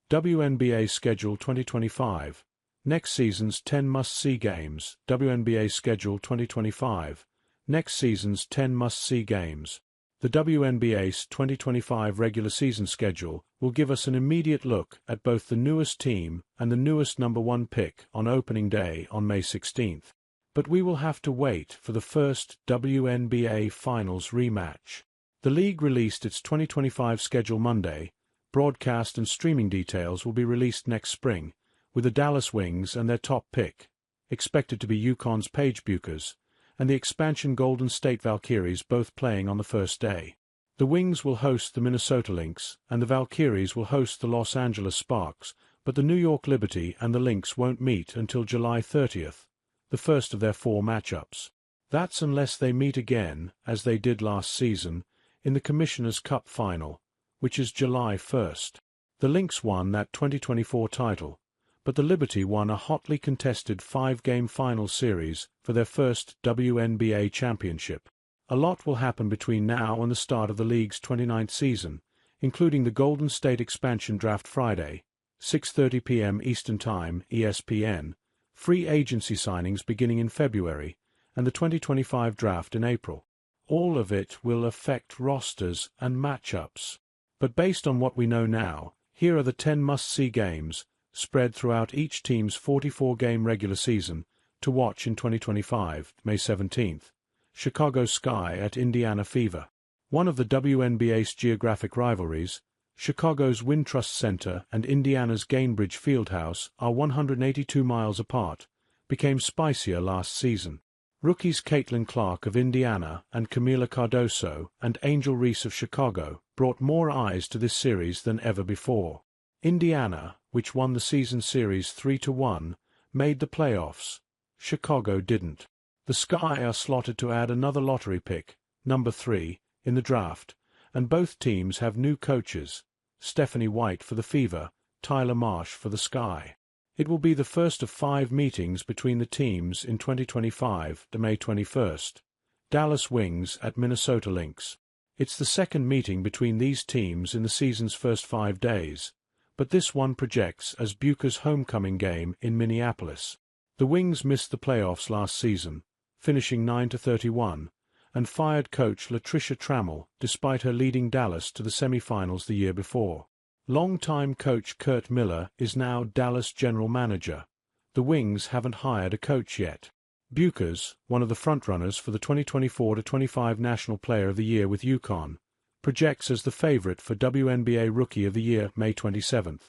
WNBA Schedule 2025. Next season's 10 must-see games. WNBA Schedule 2025. Next season's 10 must-see games. The WNBA's 2025 regular season schedule will give us an immediate look at both the newest team and the newest number 1 pick on opening day on May 16th. But we will have to wait for the first WNBA Finals rematch. The league released its 2025 schedule Monday. Broadcast and streaming details will be released next spring, with the Dallas Wings and their top pick, expected to be UConn's Paige Bueckers, and the expansion Golden State Valkyries both playing on the first day. The Wings will host the Minnesota Lynx, and the Valkyries will host the Los Angeles Sparks, but the New York Liberty and the Lynx won't meet until July 30th, the first of their 4 matchups. That's unless they meet again, as they did last season, in the Commissioner's Cup Final, which is July 1st. The Lynx won that 2024 title, but the Liberty won a hotly contested 5-game final series for their first WNBA championship. A lot will happen between now and the start of the league's 29th season, including the Golden State Expansion Draft Friday, 6:30 p.m. Eastern Time, ESPN, free agency signings beginning in February, and the 2025 draft in April. All of it will affect rosters and matchups. But based on what we know now, here are the 10 must-see games, spread throughout each team's 44-game regular season, to watch in 2025, May 17th. Chicago Sky at Indiana Fever. One of the WNBA's geographic rivalries, Chicago's Wintrust Center and Indiana's Gainbridge Fieldhouse are 182 miles apart, became spicier last season. Rookies Caitlin Clark of Indiana and Camila Cardoso and Angel Reese of Chicago brought more eyes to this series than ever before. Indiana, which won the season series 3-1, made the playoffs. Chicago didn't. The Sky are slotted to add another lottery pick, number 3, in the draft, and both teams have new coaches, Stephanie White for the Fever, Tyler Marsh for the Sky. It will be the first of 5 meetings between the teams in 2025 to May 21st. Dallas Wings at Minnesota Lynx. It's the second meeting between these teams in the season's first 5 days, but this one projects as Bueckers' homecoming game in Minneapolis. The Wings missed the playoffs last season, finishing 9-31, and fired coach Latricia Trammell despite her leading Dallas to the semifinals the year before. Longtime coach Kurt Miller is now Dallas general manager. The Wings haven't hired a coach yet. Bueckers, one of the frontrunners for the 2024-25 National Player of the Year with UConn, projects as the favorite for WNBA Rookie of the Year May 27th.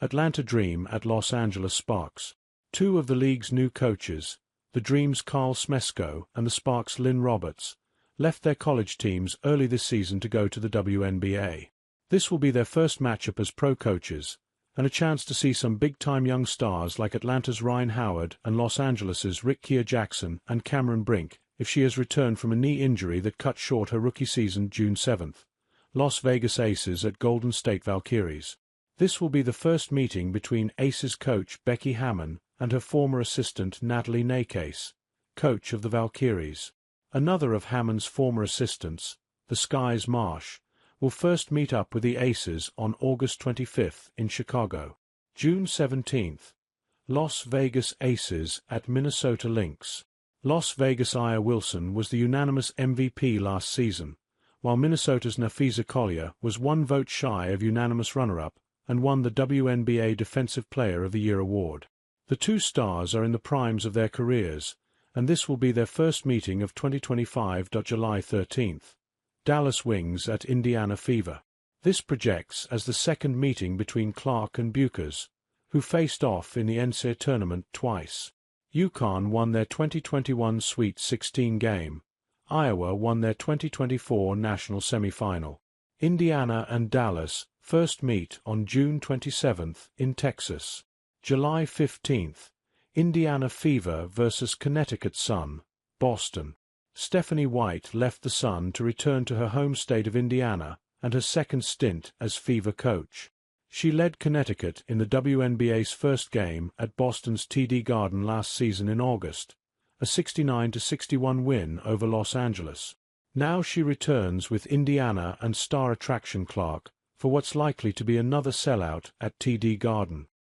Atlanta Dream at Los Angeles Sparks. 2 of the league's new coaches, the Dream's Carl Smesko and the Sparks' Lynn Roberts, left their college teams early this season to go to the WNBA. This will be their first matchup as pro coaches, and a chance to see some big-time young stars like Atlanta's Ryan Howard and Los Angeles's Rick Jackson and Cameron Brink, if she has returned from a knee injury that cut short her rookie season June 7th. Las Vegas Aces at Golden State Valkyries. This will be the first meeting between Aces coach Becky Hammon and her former assistant Natalie Nakase, coach of the Valkyries. Another of Hammon's former assistants, the Sky's Marsh, will first meet up with the Aces on August 25th in Chicago. June 17th. Las Vegas Aces at Minnesota Lynx. Las Vegas Aya Wilson was the unanimous MVP last season, while Minnesota's Nafisa Collier was 1 vote shy of unanimous runner-up and won the WNBA Defensive Player of the Year award. The 2 stars are in the primes of their careers, and this will be their first meeting of 2025. July 13th. Dallas Wings at Indiana Fever. This projects as the second meeting between Clark and Bueckers, who faced off in the NCAA tournament twice. UConn won their 2021 Sweet 16 game. Iowa won their 2024 national semifinal. Indiana and Dallas first meet on June 27th in Texas. July 15th. Indiana Fever versus Connecticut Sun, Boston. Stephanie White left the Sun to return to her home state of Indiana and her second stint as Fever coach. She led Connecticut in the WNBA's first game at Boston's TD Garden last season in August, a 69-61 win over Los Angeles. Now she returns with Indiana and star attraction Clark for what's likely to be another sellout at TD Garden.